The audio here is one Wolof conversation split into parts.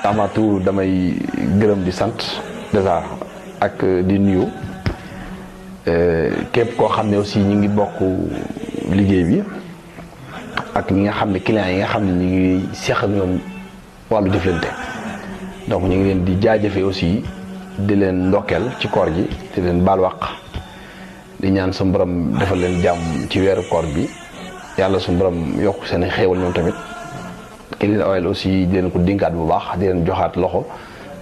avant tout damay gërëm di sant déjà ak di nuyu képp koo xam ne aussi ñi ngi bokk liggéey bi ak ñi nga xam ne clients yi nga xam ne ñi ngi seq ak ñoom wàllu jëflante donc ñu ngi leen di jaajëfe aussi di leen ndokkeel ci koor gi di leen baal wàq di ñaan suñu borom defal leen jàmm ci weeru koor bi yàlla suñu borom yokk seen xéewal ñoom tamit Clean Oil aussi di leen ko dinkaat bu baax di leen joxaat loxo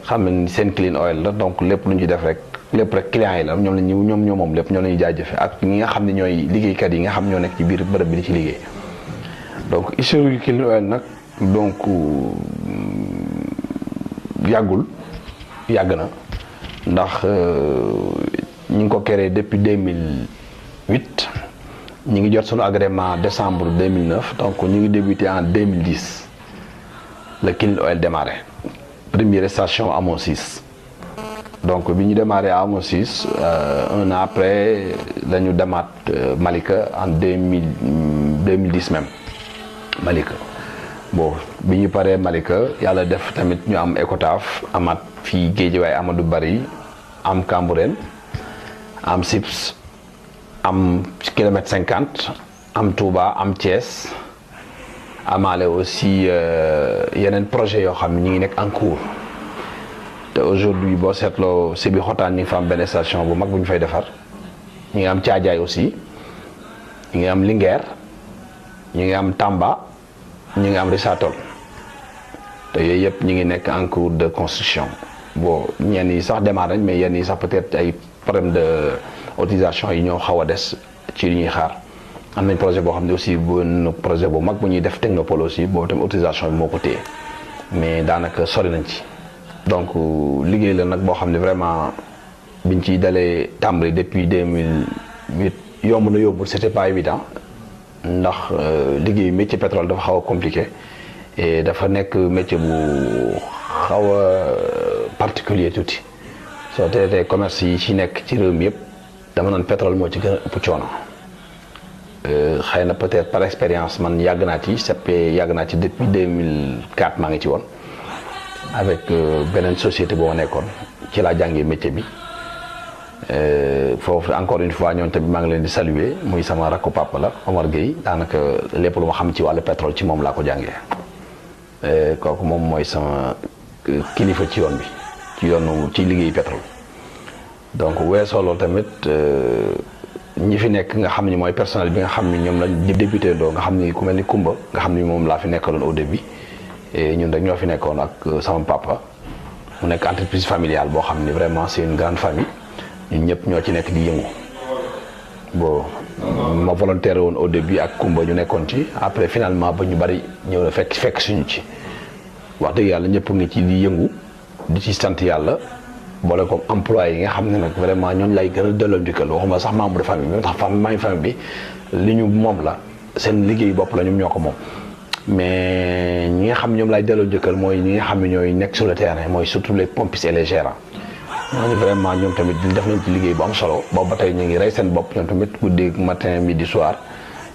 xam ne seen Clean Oil la donc lépp lu ñu ci def rek lépp rek clients yi la ñoom ñoo moom lépp ñoo lañuy jaajëfe ak ñi nga xam ne ñooy liggéeykat yi nga xam ñoo nekk ci biir bërëb bi di ci liggéey donc historique Clean Oil nag donc yàgg na ndax ñu ngi ko créé depuis 2008 ñu ngi jot sunu agrément décembre 2009 donc ñu ngi débuté en 2010 le Clean Oil démarré première station Hamo 6 donc bi ñu démarré à Hamo 6 un an après la ñu demaat Malika en 2010 même Malika bon bi ñu paree Malika yàlla def tamit ñu am Ecotaf amaat fii Guédiawaye Amadou Barry am Cambérène am Sips am kilomètre 50 am Touba am Thiès amaale aussi yeneen projet yoo xam ne ñu ngi nekk en cours te aujourd'hui boo seetloo si bi xotaan ñu ngi fa am benn station bu mag bu ñu fay defar ñu ngi am Thiadiaye aussi ñu ngi am Linguère ñu ngi am Tamba ñu ngi am Richard-Toll te yooyu yëpp ñu ngi nekk en cours de construction bon ñenn yi sax démarré nañ mais yenn yi sax peut-être ay problème de autorisation yi ñoo xaw a des ci li ñuy xaar am nañ projet boo xam ne aussi bu projet bu mag bu ñuy def Technopole aussi boobu tam autorisation bi moo ko téye mais daanaka sori nañ ci donc liggéey la nag boo xam ne vraiment biñ ciy dalee tàmbali depuis 2008 yomb na yombul c'était pas évident ndax liggéey métier pétrole dafa xaw a compliqué et dafa nekk métier bu xaw a particulier tuuti soo teetee commerce yi ci nekk ci réew mi yëpp dama naan pétrole moo ci gën a ëpp coono xëy na peut-être par expérience man yàgg naa ci yàgg naa ci depuis 2004 maa ngi ci woon avec beneen société boo ma nekkoon ci laa jàngee métier bi foofu encore une fois ñoom tamit maa ngi leen di saluer muy sama rakku papa la Omar Gueye daanaka lépp lu ma xam ci wàllu pétrole ci moom laa ko jàngee kooku moom mooy sama kilifa ci yoon bi ci liggéey pétrole donc weesoo loolu tamit ñi fi nekk nga xam ni mooy personnel bi nga xam ni ñoom lañ débuté doo nga xam ni ku mel ni Kumba nga xam ni moom laa fi nekkaloon au début ñun rek ñoo fi nekkoon ak sama papa mu nekk entreprise familiale boo xam ni vraiment c'est une grande famille ñun ñëpp ñoo ci nekk di yëngu bon ma volontaire woon au début ak Kumba ñu nekkoon ci après finalement ba ñu bari ñëw na fekk suñu ci wax dëgg yàlla ñëpp ngi ci di yëngu di ci sant yàlla boole ko employé yi nga xam ne nag vraiment ñooñu lay gën a delloo njukkal waxuma sax membre de famille bi tax famille bi li ñu moom la seen liggéey bopp la ñoom ñoo ko moom mais ñi nga xam ñoom lay delloo njukkal mooy ñi nga xam ne ñooy nekk sur le terrain mooy surtout les pompistes et les gérants ñooñu vraiment ñoom tamit def nañ ci liggéey bu am solo boobu ba tey ñu ngi rey seen bopp ñoom tamit guddi matin midi soir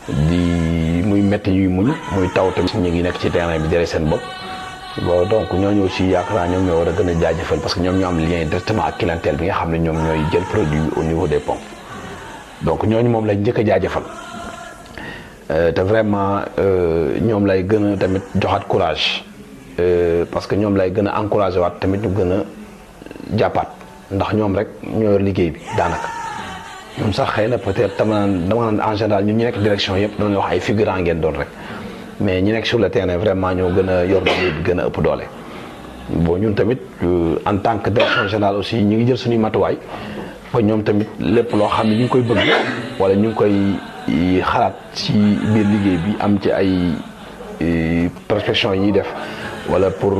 di muy métti yuy muñ muy taw tamit ñu ngi nekk ci terrain bi di rey seen bopp bon donc ñooñu aussi yaakaar naa ñoom ñoo war a gën a jaajëfal parce que ñoom ñoo am lien directement ak clientèle bi nga xam ne ñoom ñooy jël produit au niveau des pompes donc ñooñu moom lañ njëkk a jaajëfal te vraiment ñoom lay gën a tamit joxaat courage parce que ñoom lay gën a encouragé waat tamit ñu gën a jàppaat ndax ñoom rek ñoo yor liggéey bi daanaka ñoom sax xëy na peut-être dama naan en général ñun ñu nekk direction yëpp doon wax ay figurant ngeen doon rek mais ñi nekk sur le terrain vraiment ñoo gën a yor liggéey bi gën a ëpp doole bon ñun tamit en tant que direction générale aussi ñu ngi jël suñuy matuwaay ba ñoom tamit lépp loo xam ne ñu ngi koy bëgg wala ñu ngi koy xalaat ci biir liggéey bi am ci ay prospection yi ñuy def wala pour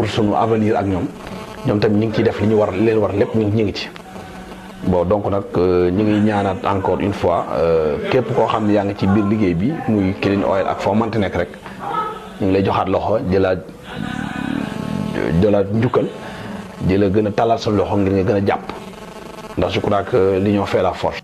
suñu avenir ak ñoom tamit ñu ngi ciy def li ñu war leen war lépp ñu ngi ci bon donc nag ñu ngi ñaanaat encore une fois képp koo xam ne yaa ngi ci biir liggéey bi muy Clean Oil ak foo mënti nekk rek ñu ngi lay joxaat loxo jëlaat njukkal di la gën a talal sa loxo ngir nga gën a jàpp ndax je crois que l'union fait la force.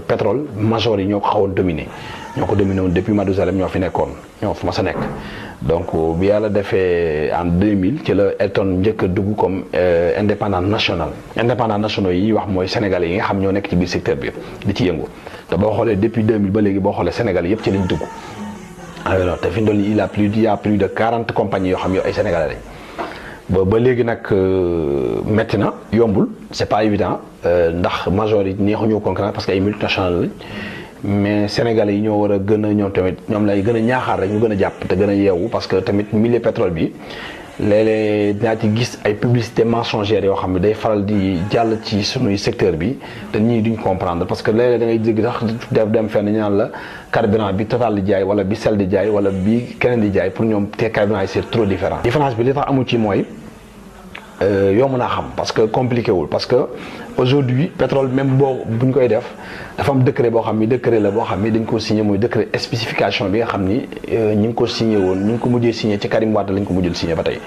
pétrole major yi ñoo ko xawoon dominé woon depuis Mathusalem ñoo fi nekkoon ñoo fa ma sa nekk donc bi yàlla defee en 2000 ci la Elton njëkk a dugg comme indépendant national. indépendant nationaux yi wax mooy sénégalais yi nga xam ñoo nekk ci biir secteur bi di ci yëngu te boo xoolee depuis 2000 ba léegi boo xoolee sénégalais yëpp ci lañ dugg. alors te fi mu toll nii il y a plus de 40 compagnies yoo xam yow ay sénégalais lañ ba léegi nag métti na yombul c'est pas évident ndax major yi neexuñoo concurrence parce que ay multinationales lañ. mais sénégalais yi ñoo war a gën a ñoom tamit ñoom lay gën a ñaaxaar rek ñu gën a jàpp te gën a yeewu parce que tamit milieu pétrole bi léeg-léeg dinaa ci gis ay publicité mensongères yoo xam ne day faral di jàll ci sunuy secteur bi te ñii duñ comprendre parce que léeg-léeg da ngay dégg sax def dem fenn ñu naan la carburant bi Total di jaay wala bi Shell di jaay wala bi keneen di jaay pour ñoom te carburant yi c'est trop différent. différence bi li tax amul ci mooy yomb naa xam parce que compliqué wul parce que aujourd'hui pétrole même boo bu ñu koy def dafa am décret boo xam ni décret la boo xam ni dañ ko signé mooy décret spécification bi nga xam ni ñi ngi ko signé woon ñi ngi ko mujjee signé ci Karim Wade lañ ko mujjul signé ba tey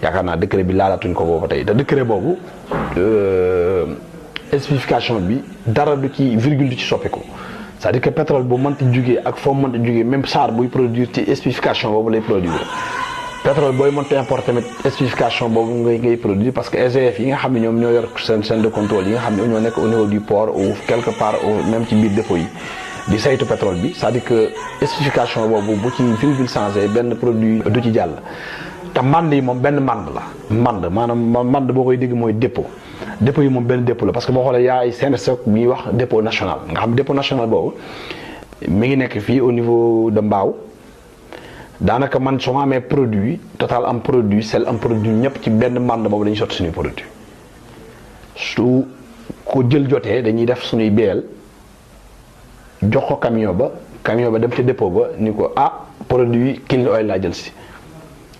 yaakaar naa décret bi laalaatuñ ko boobu ba tey te décret boobu spécification bi dara du ci virgule du ci soppiku c'est-à-dire que pétrole bu mënti jugee ak foo mënti jugee même SAR buy produire ci spécification boobu lay produire. pétrole booy monté import tamit spécification boobu ngay produire parce que SDF yi nga xam ne ñoom ñoo yor seen chaîne de contrôle yi nga xam ne ñoo nekk au niveau du port ou quelque part même ci biir dépôt yi di saytu pétrole bi c'est-à-dire que spécification boobu bu ci virgule changé benn produit du ci jàll. te mand yi moom benn mand la maanaam mand boo koy dégg mooy dépôt yi moom benn dépôt la parce que boo xoolee yaa ay CNSOC bi ñuy wax dépôt national nga xam dépôt national boobu mi ngi nekk fii au niveau de Mbao. daanaka man su ma amee produit Total am produit Shell am produit ñëpp ci benn mànd boobu dañuy sotti suñuy produit su ko jël jotee dañuy def suñuy BL jox ko camion ba dem ci dépôt ba ni ko produit Clean Oil laa jël si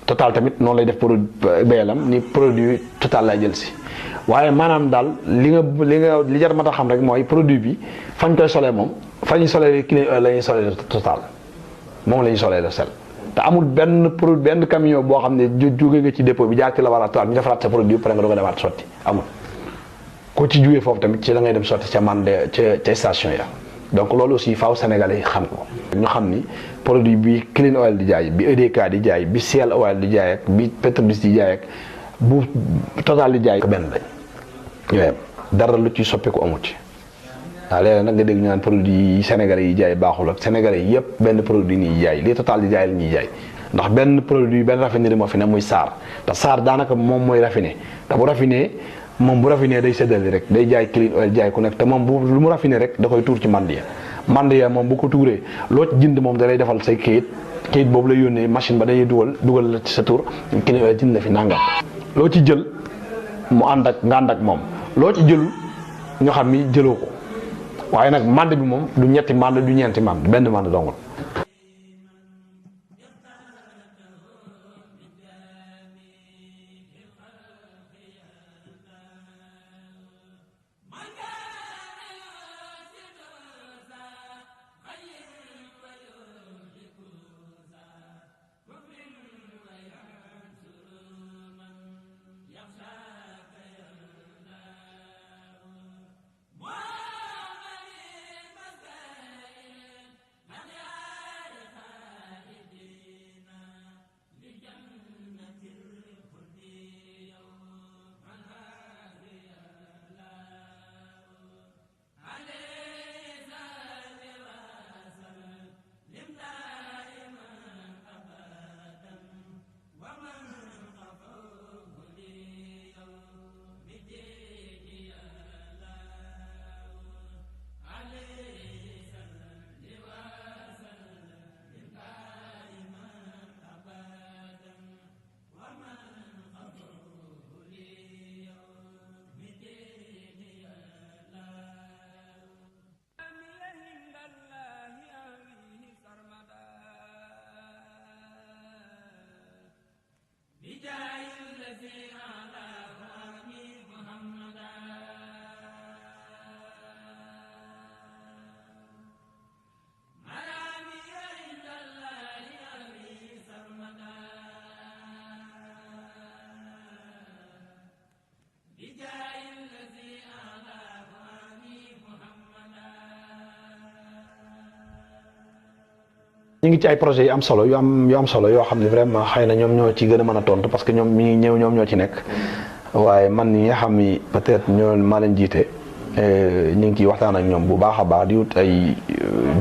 Total tamit noonu lay def produit BL am ni produit Total laa jël si waaye maanaam daal li jar ma tax xam rek mooy produit bi fañ koy solee moom fa ñuy solee Clean Oil la ñuy solee Total moom la ñuy solee la Shell te amul benn camion boo xam ne jóge nga ci dépôt bi jaar ci la war a toile ñu defaraat sa produit pare nga doog a demaat sotti amul ko ci jógee foofu tamit ci la ngay dem sotti ca ca station ya donc loolu aussi faaw sénégalais yi xam ko ñu xam ni produit bi Clean Oil di jaay bi EDK di jaay bi Shell Oil di jaay ak bi Petrobras di jaay ak bu Total di jaay benn lañ ñooyam dara lu ci soppeeku amu ci waaw léeg-léeg nag nga dégg ñu naan produit yi sénégalais yi jaay baaxul ak sénégalais yi yëpp benn produit nii jaay lii Total di jaay la ñuy jaay ndax benn produit benn raffinerie moo fi ne muy SAR te SAR daanaka moom mooy raffiné te bu raffiné day séddale rek day jaay Clean Oil jaay ku nekk te moom bu lu mu raffiné rek da koy tuur ci mand ya moom bu ko tuuree loo ci jënd moom da lay defal say kayit boobu lay yónnee machine ba dañuy dugal la ci sa tur Clean Oil jënd na fi nangam loo ci jël mu nga ànd ak moom loo ci jëlul ñoo xam ni jëloo ko waaye nag mand bi moom du ñetti mand du ñeenti mand benn mand dongul ñu ngi ci ay projets yu am solo yu am solo yoo xam ne vraiment xëy na ñoom ñoo ci gën a mën a tontu parce que ñoom ñi ñëw ñoom ñoo ci nekk waaye man ñi nga xam ni peut-être ñoo maa leen jiite ñu ngi ciy waxtaan ak ñoom bu baax a baax di wut ay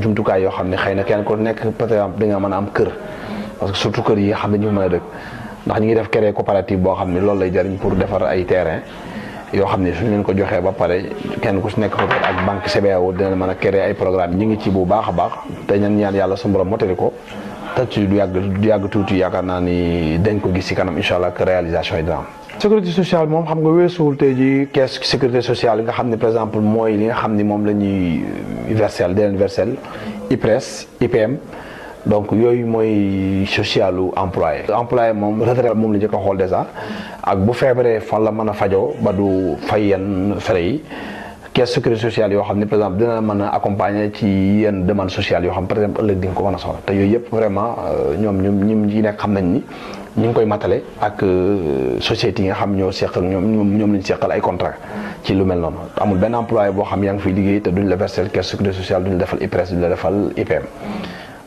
jumtukaay yoo xam ne xëy na kenn ku nekk peut-être da nga mën a am kër parce que surtout kër yi nga xam ne ñu fi mën a dëkk ndax ñu ngi def créer coopérative boo xam ne loolu lay jariñ pour defar ay terrain yoo xam ne suñu leen ko joxee ba pare kenn ku si nekk ak banque CBAO dina mën a créer ay programme ñu ngi ci bu baax a baax te ñaan yàlla suñu borom motali ko te ci du yàgg tuuti yaakaar naa ni dañ ko gis ci kanam incha allah que réalisation yi dina am. sécurité sociale moom xam nga weesuwul tey ji caisse sécurité sociale yi nga xam ne par exemple mooy li nga xam ni moom la ñuy versel di leen versel IPRES IPM donc yooyu mooy socialu employé moom retraite moom la njëkk a xool déjà ak bu feebaree fan la mën a fajoo ba du fay yenn frais yi caisse sécurité sociale yoo xam ne par exemple dina mën a accompagner ci yenn demande sociale yoo xam par exemple ëllëg di nga ko mën a soxla te yooyu yëpp vraiment ñoom ñi nekk xam nañ ni ñu ngi koy matale ak société yi nga xam ñoo seq ak ñoom lañ seqal ay contrat ci lu mel noonu amul benn employé boo xam yaa ngi fiy liggéey te duñ la verser caisse sécurité sociale duñ la defal IPRES duñ la defal IPM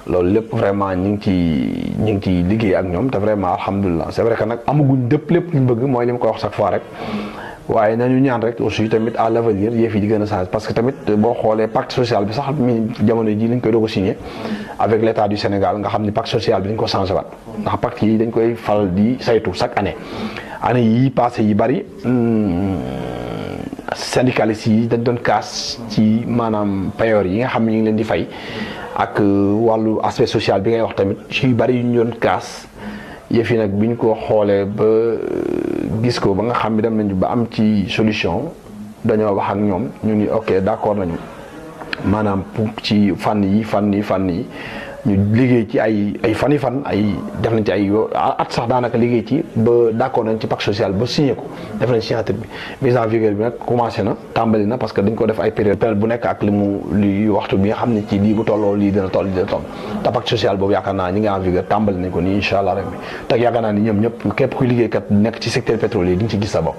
loolu lépp vraiment ñu ngi ci liggéey ak ñoom te vraiment alhamdulilah c'est vrai que nag amaguñ lépp luñ bëgg mooy li ma koy wax chaque fois rek waaye nañu ñaan rek aussi tamit à l'avenir yëf yi di gën a changer parce que tamit boo xoolee pacte social bi sax mi jamono ji lañ koy doog a signé avec l'état du Sénégal nga xam ni pacte social bi dañ ko changé waat ndax pacte yi dañ koy faral di saytu chaque année yi passé yi bari syndicalistes yi dañ doon kaas ci maanaam payoor yi nga xam ne ñu ngi leen di fay ak wàllu aspect social bi ngay wax tamit ci yu bari yu ñu doon kaas yëf yi nag bi ñu ko xoolee ba gis ko ba nga xam ne dem nañu ba am ci solution dañoo wax ak ñoom ñu ni ok d'accord nañu maanaam ci fànn yi ñu liggéey ci ay fan def nañ ci ay at sax daanaka liggéey ci ba d'accord nañ ci pacte social ba signé ko def nañ signature bi mise en vigueur bi nag commencé na tàmbali na parce que dañ ko def ay période bu nekk ak li waxtu bi nga xam ne ci lii bu tolloo lii dina toll te pacte social boobu yaakaar naa ñi ngi en vigueur tàmbali nañ ko nii incha allah rek bi te yaakaar naa ni ñoom ñëpp képp kuy liggéeykat nekk ci secteur pétrolier di nga ci gis sa bopp.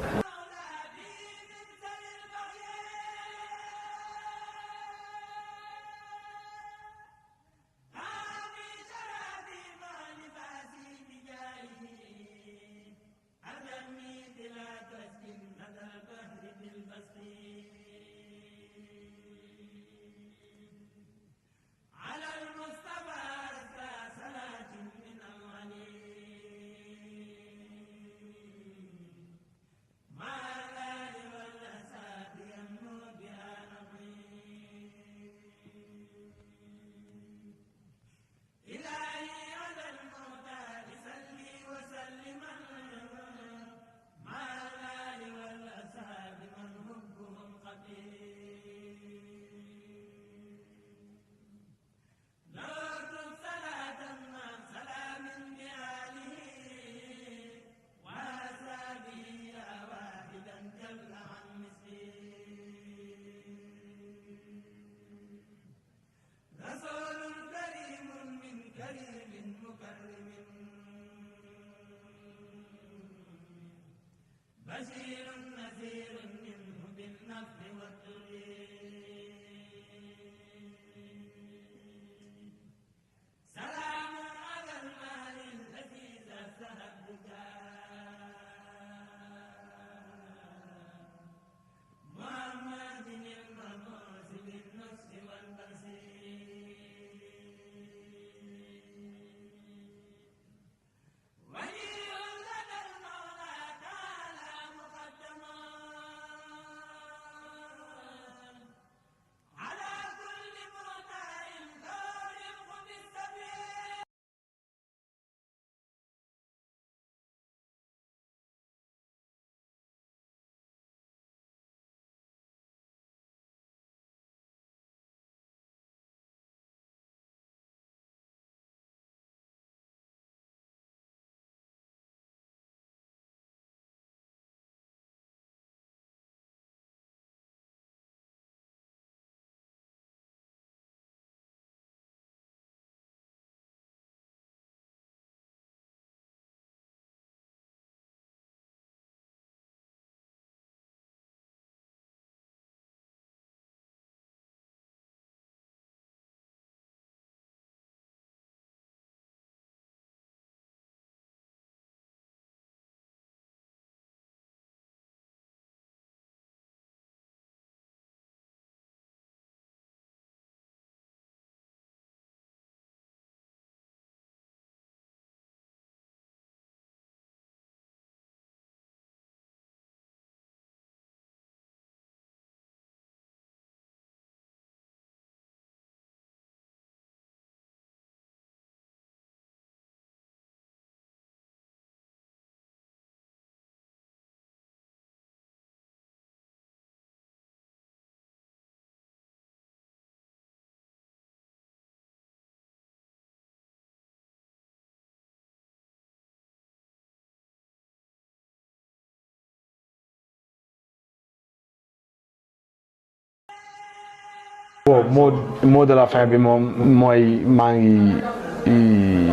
mot de la fin bi moom mooy maa ngi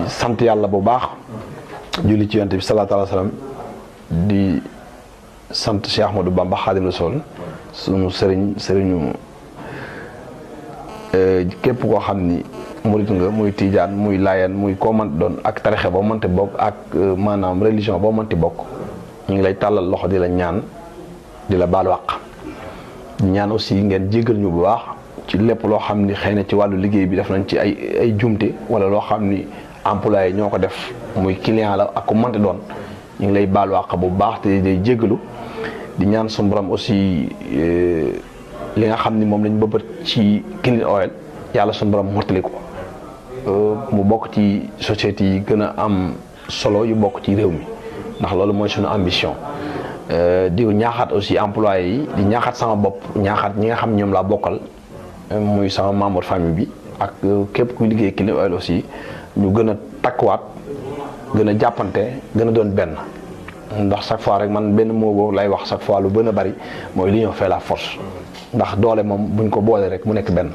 sant yàlla bu baax julli ci yonent bi salaatu alayhi wa salaam di sant Cheikh Ahmadou Bamba Xaadimu Rasuul sunu sëriñu képp koo xam ni murit nga muy tiijaan muy laayeen muy koo mënti doon ak tarixe boo mënti bokk ak maanaam religion boo mënti bokk ñu ngi lay tàllal loxo di la ñaan di la baal wàq ñaan aussi ngeen jéggal ñu bu baax ci lépp loo xam ni xëy na ci wàllu liggéey bi def nañ ci ay jumte wala loo xam ni employé ñoo ko def muy client la ak ku mënti doon ñu ngi lay baal wàq bu baax te day jéggalu di ñaan suñu borom aussi li nga xam ni moom lañ bëbët ci Clean Oil yàlla suñu borom mottali ko mu bokk ci société yi gën a am solo yu bokk ci réew mi ndax loolu mooy suñu ambition di ñaaxaat aussi employé yi di ñaaxaat sama bopp ñaaxaat ñi nga xam ñoom laa bokkal muy sama membre famille bi ak képp kuy liggéey Clean Oil aussi ñu gën a takkuwaat gën a jàppante gën a doon benn ndax chaque fois rek man benn mot boobu lay wax chaque fois lu gën a bari mooy l'union fait la force ndax doole moom buñ ko boole rek mu nekk benn.